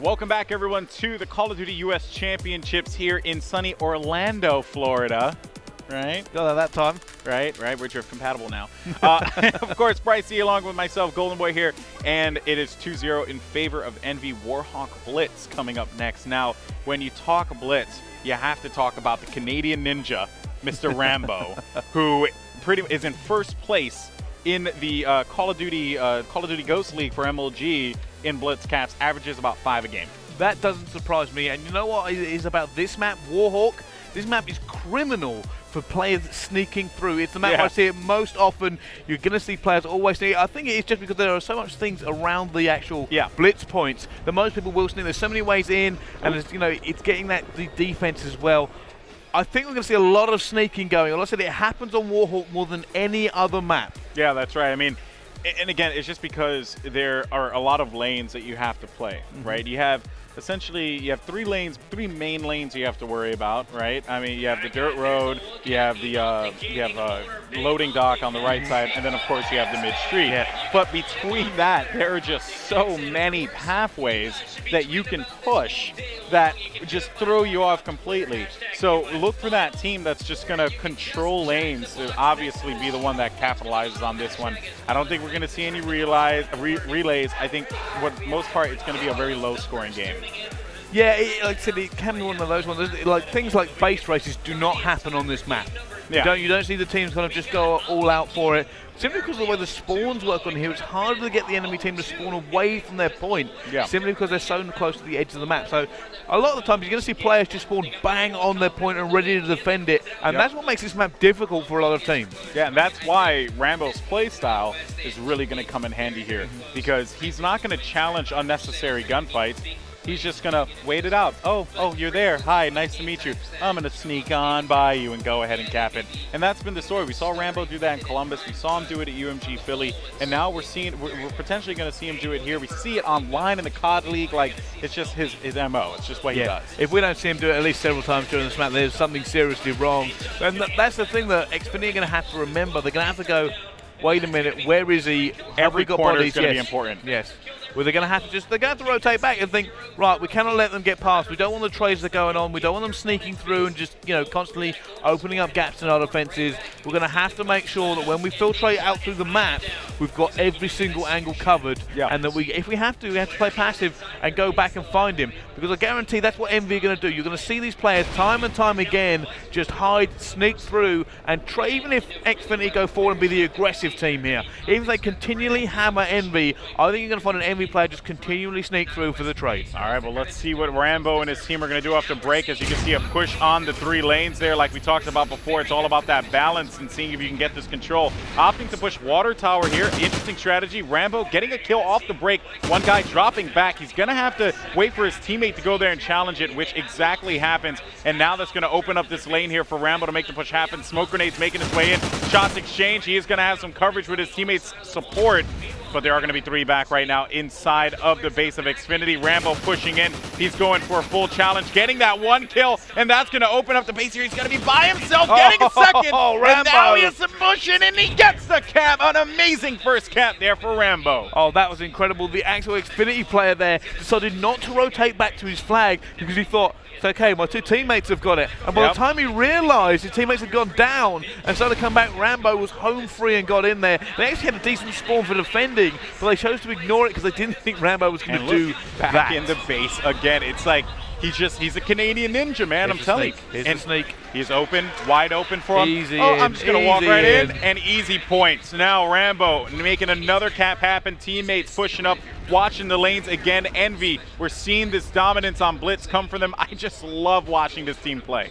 Welcome back, everyone, to the Call of Duty US Championships here in sunny Orlando, Florida. Right? Got that time. Right. We're drift compatible now. Of course, Brycey along with myself, Golden Boy here, and it is 2-0 in favor of Envy. Warhawk Blitz coming up next. Now, when you talk Blitz, you have to talk about the Canadian Ninja, Mr. Rambo, who is in first place in the Call of Duty Ghost League for MLG in Blitz caps, averages about 5 a game. That doesn't surprise me. And you know what is about this map, Warhawk? This map is criminal for players sneaking through. It's the map where I see it most often. You're going to see players always sneak. I think it's just because there are so much things around the actual blitz points that most people will sneak. There's so many ways in, and it's getting that defense as well. I think we're going to see a lot of sneaking going. Like I said, it happens on Warhawk more than any other map. Yeah, that's right. I mean, and again, it's just because there are a lot of lanes that you have to play, right? You have essentially 3 main lanes you have to worry about, right? I mean, you have the dirt road, you have the loading dock on the right side, and then of course you have the mid street. Yeah. But between that, there are just so many pathways that you can push that just throw you off completely. So look for that team that's just going to control lanes to obviously be the one that capitalizes on this one. I don't think we're going to see any relays. I think for the most part it's going to be a very low scoring game. Yeah, like I said, it can be one of those ones. Like things like base races do not happen on this map. Yeah. You don't see the teams kind of just go all out for it. Simply because of the way the spawns work on here, it's harder to get the enemy team to spawn away from their point. Yeah. Simply because they're so close to the edge of the map. So a lot of the times you're going to see players just spawn bang on their point and ready to defend it. And that's what makes this map difficult for a lot of teams. Yeah, and that's why Rambo's play style is really going to come in handy here. Because he's not going to challenge unnecessary gunfights. He's just going to wait it out. Oh, you're there. Hi, nice to meet you. I'm going to sneak on by you and go ahead and cap it. And that's been the story. We saw Rambo do that in Columbus. We saw him do it at UMG Philly. And now we're potentially going to see him do it here. We see it online in the COD League. Like, it's just his MO. It's just what he does. If we don't see him do it at least several times during this match, there's something seriously wrong. And that's the thing that Xfinity are going to have to remember. They're going to have to go, wait a minute, where is he? Every corner is going to be important. Yes. Where they're going to have to rotate back and think, right, we cannot let them get past. We don't want the trades that are going on. We don't want them sneaking through and just, constantly opening up gaps in our defenses. We're going to have to make sure that when we filtrate out through the map, we've got every single angle covered. Yeah. And that if we have to play passive and go back and find him. Because I guarantee that's what Envy are going to do. You're going to see these players time and time again just hide, sneak through, and try. Even if Xfinity go forward and be the aggressive team here, even if they continually hammer Envy, I think you're going to find an Envy player just continually sneak through for the trade. All right, well, let's see what Rambo and his team are going to do after break. As you can see, a push on the 3 lanes there like we talked about before. It's all about that balance and seeing if you can get this control. Opting to push water tower here. Interesting strategy. Rambo getting a kill off the break. One guy dropping back. He's going to have to wait for his teammate to go there and challenge it, which exactly happens. And now that's going to open up this lane here for Rambo to make the push happen. Smoke grenades making his way in. Shots exchange. He is going to have some coverage with his teammates' support. But there are going to be 3 back right now inside of the base of Xfinity. Rambo pushing in. He's going for a full challenge, getting that 1 kill, and that's going to open up the base here. He's going to be by himself, getting a second. And now he is pushing, and he gets the cap. An amazing first cap there for Rambo. Oh, that was incredible. The actual Xfinity player there decided not to rotate back to his flag because he thought, it's okay, my 2 teammates have got it. And by the time he realized his teammates had gone down and started to come back, Rambo was home free and got in there. They actually had a decent spawn for defending, but they chose to ignore it because they didn't think Rambo was going to do back that. In the base again. It's like he's a Canadian ninja, man. I'm telling you. Here's the sneak. He's open, wide open for him. Easy I'm just going to walk right in, and easy points. Now Rambo making another cap happen. Teammates pushing up, watching the lanes again. Envy, we're seeing this dominance on Blitz come for them. I just love watching this team play.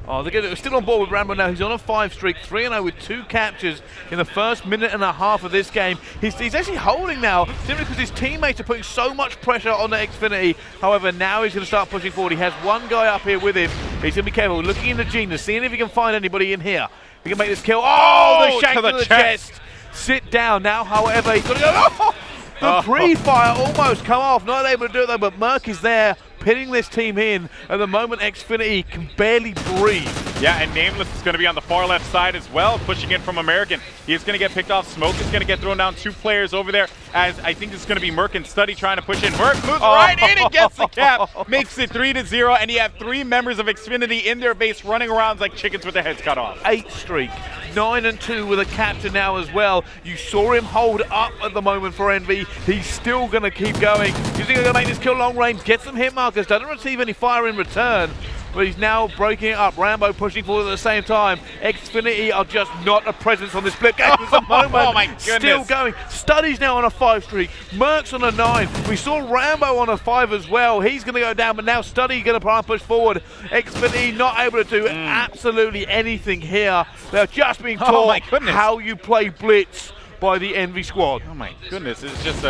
Oh, they're still on board with Rambo now. He's on a 5 streak, 3-0 with 2 captures in the first minute and a half of this game. He's actually holding now simply because his teammates are putting so much pressure on the Xfinity. However, now he's going to start pushing forward. He has 1 guy up here with him. He's going to be careful, looking in the Genius, seeing if he can find anybody in here. He can make this kill. Oh, the shank to the chest. Sit down now, however, he's going to go. Oh! The pre-fire almost come off, not able to do it though, but Merc is there, pinning this team in. At the moment, Xfinity can barely breathe. Yeah, and Nameless is going to be on the far left side as well, pushing in from American. He's going to get picked off. Smoke is going to get thrown down. 2 players over there, as I think it's going to be Merc and Study trying to push in. Merc moves right in and gets the cap, makes it 3-0, and you have 3 members of Xfinity in their base running around like chickens with their heads cut off. 8 streak. 9-2 with a captain now as well. You saw him hold up at the moment for Envy. He's still going to keep going. He's going to make this kill long range, get some hit markers, doesn't receive any fire in return. But he's now breaking it up. Rambo pushing forward at the same time. Xfinity are just not a presence on this split game at the moment. Oh my goodness. Still going. Study's now on a 5 streak. Merc's on a 9. We saw Rambo on a 5 as well. He's going to go down, but now Study going to try and push forward. Xfinity not able to do absolutely anything here. They're just being taught how you play blitz by the Envy squad. Oh my goodness, it's just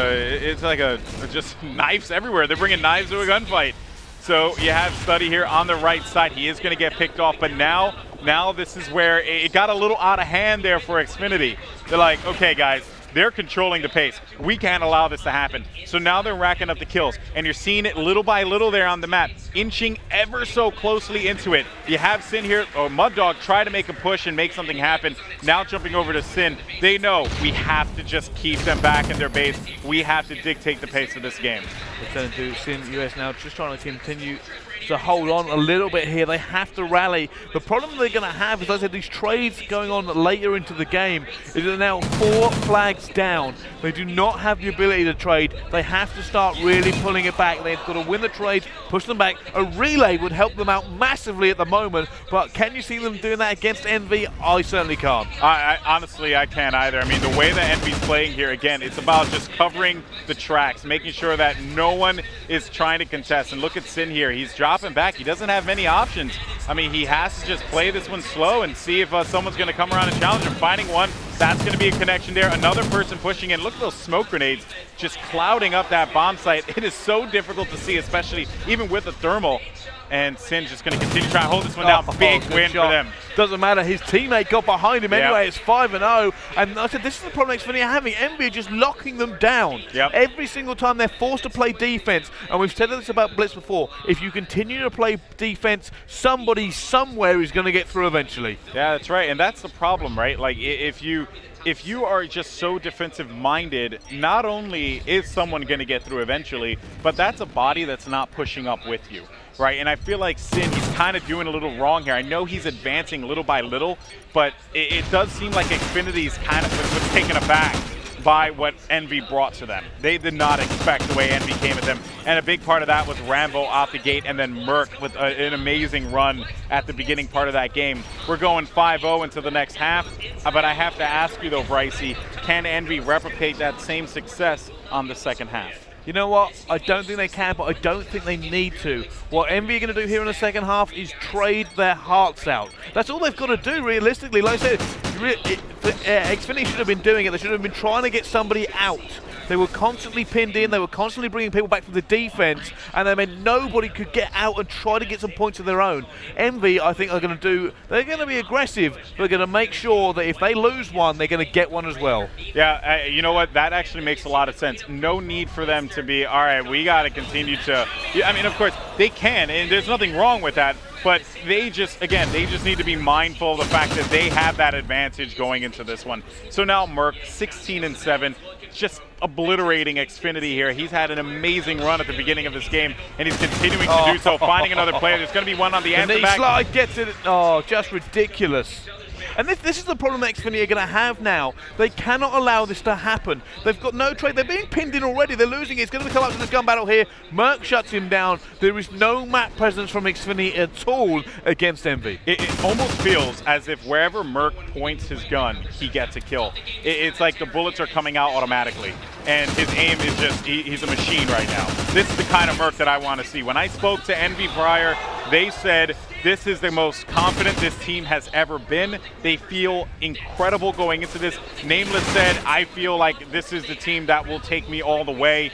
just knives everywhere. They're bringing knives to a gunfight. So you have Study here on the right side. He is going to get picked off, but now this is where it got a little out of hand there for Xfinity. They're like, okay guys, they're controlling the pace. We can't allow this to happen. So now they're racking up the kills, and you're seeing it little by little there on the map, inching ever so closely into it. You have Sin here, or Mud Dog, try to make a push and make something happen. Now jumping over to Sin. They know we have to just keep them back in their base. We have to dictate the pace of this game. Return to Sin US now, just trying to continue to hold on a little bit here. They have to rally. The problem they're going to have is, as I said, these trades going on later into the game is they're now 4 flags down. They do not have the ability to trade. They have to start really pulling it back. They've got to win the trades, push them back. A relay would help them out massively at the moment, but can you see them doing that against Envy? I certainly can't. Honestly, I can't either. I mean, the way that Envy's playing here, again, it's about just covering the tracks, making sure that no one is trying to contest. And look at Sin here. He's dropping back. He doesn't have many options. I mean, he has to just play this one slow and see if someone's going to come around and challenge him. Finding one, that's going to be a connection there. Another person pushing in. Look at those smoke grenades just clouding up that bomb site. It is so difficult to see, especially even with the thermal. And Sin just going to continue trying to hold this one down. Big win for them. Doesn't matter. His teammate got behind him anyway. It's 5-0. And I said, this is the problem Xfinity are having. Envy are just locking them down. Every single time they're forced to play defense. And we've said this about Blitz before. If you continue to play defense, somebody somewhere is going to get through eventually. Yeah, that's right. And that's the problem, right? Like, if you are just so defensive-minded, not only is someone going to get through eventually, but that's a body that's not pushing up with you, right? And I feel like Sin, he's kind of doing a little wrong here. I know he's advancing little by little, but it does seem like Xfinity's kind of was taken aback by what Envy brought to them. They did not expect the way Envy came at them. And a big part of that was Rambo off the gate, and then Merc with an amazing run at the beginning part of that game. We're going 5-0 into the next half, but I have to ask you though, Brycey, can Envy replicate that same success on the second half? You know what? I don't think they can, but I don't think they need to. What Envy are going to do here in the second half is trade their hearts out. That's all they've got to do, realistically. Like I said, Xfinity should have been doing it. They should have been trying to get somebody out. They were constantly pinned in. They were constantly bringing people back from the defense, and they meant nobody could get out and try to get some points of their own. Envy, I think, they're going to be aggressive. They're going to make sure that if they lose one, they're going to get one as well. Yeah, you know what? That actually makes a lot of sense. No need for them to be, all right, we got to continue to, I mean, of course, they can, and there's nothing wrong with that. But they just need to be mindful of the fact that they have that advantage going into this one. So now Merc, 16-7, just obliterating Xfinity here. He's had an amazing run at the beginning of this game, and he's continuing to do so, finding another player. There's going to be one on the answer back. The slide gets it. Oh, just ridiculous. And this is the problem that Xfinity are going to have now. They cannot allow this to happen. They've got no trade. They're being pinned in already. They're losing. It's going to come up to this gun battle here. Merc shuts him down. There is no map presence from Xfinity at all against Envy. It almost feels as if wherever Merc points his gun, he gets a kill. It's like the bullets are coming out automatically. And his aim is just, he's a machine right now. This is the kind of Merc that I want to see. When I spoke to Envy prior, they said, this is the most confident this team has ever been. They feel incredible going into this. Nameless said, I feel like this is the team that will take me all the way.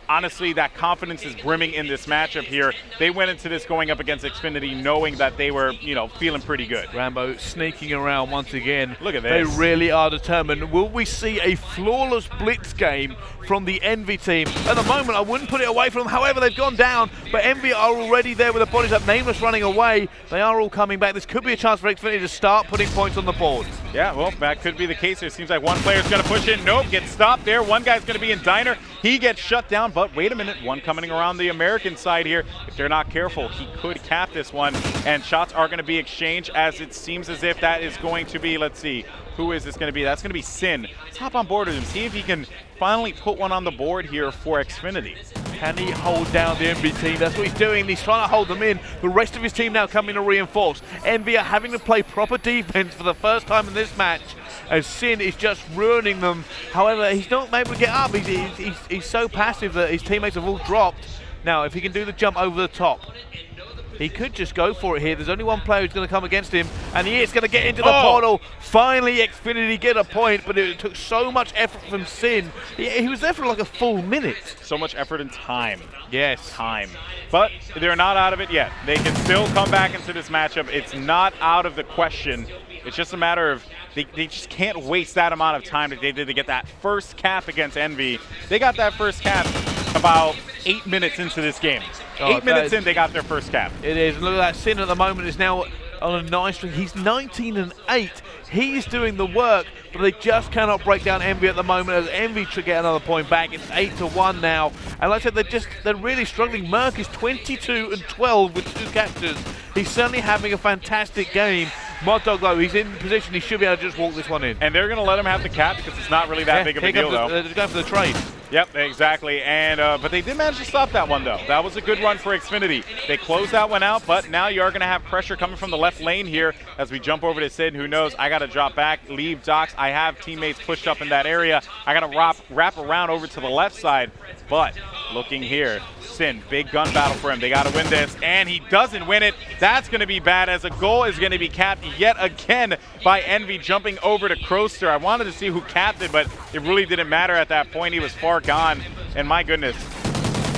honestly, that confidence is brimming in this matchup here. They went into this going up against Xfinity knowing that they were, feeling pretty good. Rambo sneaking around once again. Look at this. They really are determined. Will we see a flawless blitz game from the Envy team? At the moment, I wouldn't put it away from them. However, they've gone down, but Envy are already there with the bodies up. Nameless running away. They are all coming back. This could be a chance for Xfinity to start putting points on the board. Yeah, well, that could be the case. It seems like one player's going to push in. Nope, gets stopped there. One guy's going to be in Diner. He gets shut down, but wait a minute. One coming around the American side here. If they're not careful, he could cap this one, and shots are going to be exchanged as it seems as if that is going to be, let's see, who is this going to be? That's going to be Sin. Let's hop on board with him, see if he can finally put one on the board here for Xfinity. Can he hold down the Envy team? That's what he's doing. He's trying to hold them in. The rest of his team now coming to reinforce. Envy are having to play proper defense for the first time in this match, as Sin is just ruining them. However, he's not able to get up. He's so passive that his teammates have all dropped. Now, if he can do the jump over the top, he could just go for it here. There's only one player who's going to come against him, and he is going to get into the portal. Finally, Xfinity get a point, but it took so much effort from Sin. He was there for like a full minute. So much effort and time. Yes. Time. But they're not out of it yet. They can still come back into this matchup. It's not out of the question. It's just a matter of they just can't waste that amount of time that they did to get that first cap against Envy. They got that first cap about 8 minutes into this game. 8 minutes in, they got their first cap. It is. And look at that. Sin at the moment is now on a 9 string. He's 19-8. He's doing the work, but they just cannot break down Envy at the moment, as Envy should get another point back. It's 8-1 now. And like I said, they're really struggling. Merc is 22-12 with 2 captures. He's certainly having a fantastic game. Mod Dog, though, he's in position. He should be able to just walk this one in. And they're going to let him have the cap because it's not really that big of a deal, though. They're going for the trade. Yep, exactly. And but they did manage to stop that one, though. That was a good run for Xfinity. They closed that one out, but now you are going to have pressure coming from the left lane here as we jump over to Sid. Who knows? I got to drop back, leave Docs. I have teammates pushed up in that area. I got to wrap around over to the left side. But looking here, Sin, big gun battle for him. They got to win this, and he doesn't win it. That's going to be bad, as a goal is going to be capped yet again by Envy, jumping over to Croster. I wanted to see who capped it, but it really didn't matter at that point. He was far gone, and my goodness,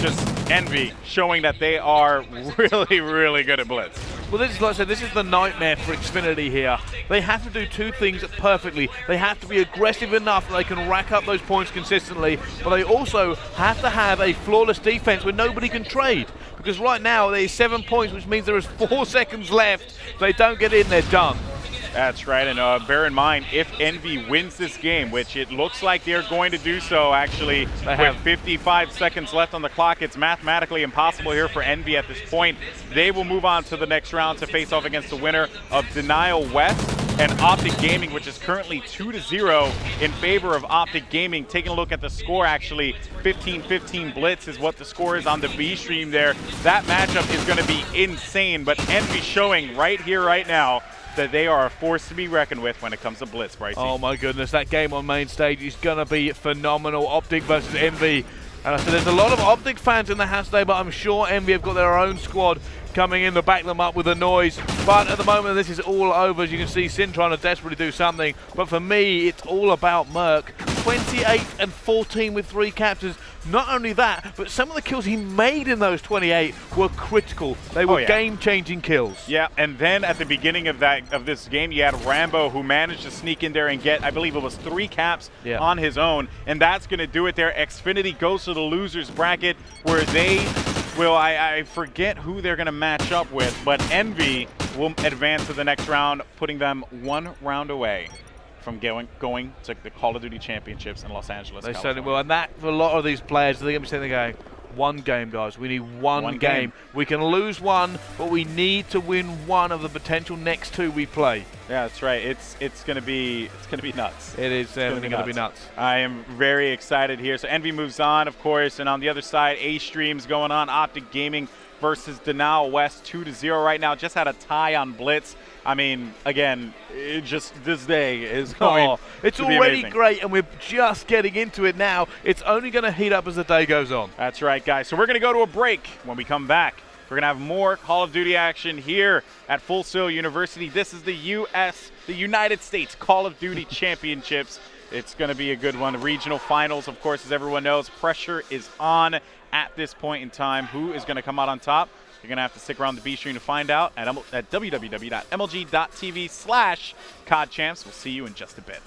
just Envy showing that they are really, really good at blitz. Well, this is, like I said, this is the nightmare for Xfinity here. They have to do 2 things perfectly. They have to be aggressive enough that they can rack up those points consistently, but they also have to have a flawless defense where nobody can trade. Because right now, there's 7 points, which means there is 4 seconds left. If they don't get in, they're done. That's right, and bear in mind, if Envy wins this game, which it looks like they're going to do so, actually, with 55 seconds left on the clock, it's mathematically impossible here for Envy at this point. They will move on to the next round to face off against the winner of Denial West and Optic Gaming, which is currently 2-0 in favor of Optic Gaming. Taking a look at the score, actually, 15-15 Blitz is what the score is on the B stream there. That matchup is going to be insane, but Envy showing right here, right now, that they are a force to be reckoned with when it comes to blitz, Bryce. Oh my goodness, that game on main stage is going to be phenomenal. Optic versus Envy. And I said there's a lot of Optic fans in the house today, but I'm sure Envy have got their own squad coming in to back them up with the noise. But at the moment, this is all over. As you can see, Sin trying to desperately do something. But for me, it's all about Merc. 28-14 with 3 captures. Not only that, but some of the kills he made in those 28 were critical. They were game-changing kills. Yeah, and then at the beginning of this game, you had Rambo, who managed to sneak in there and get, I believe it was 3 caps on his own, and that's going to do it there. Xfinity goes to the losers bracket, where they will, I forget who they're going to match up with, but Envy will advance to the next round, putting them 1 round away from going to the Call of Duty Championships in Los Angeles, They California. certainly will, and that, for a lot of these players, they're going to be sitting there going, 1 game, guys. We need one game. We can lose 1, but we need to win 1 of the potential next 2 we play. Yeah, that's right. It's gonna be nuts. It is definitely going to be nuts. I am very excited here. So Envy moves on, of course, and on the other side, A streams going on. Optic Gaming versus Denial West, 2-0 right now. Just had a tie on Blitz. I mean, again, this day is going it's to be already amazing. great, and we're just getting into it now. It's only going to heat up as the day goes on. That's right, guys. So we're going to go to a break. When we come back, we're going to have more Call of Duty action here at Full Sail University. This is the United States Call of Duty Championships. It's going to be a good one. The regional finals, of course, as everyone knows, pressure is on at this point in time. Who is going to come out on top? You're going to have to stick around the B stream to find out at www.mlg.tv/CODchamps. We'll see you in just a bit.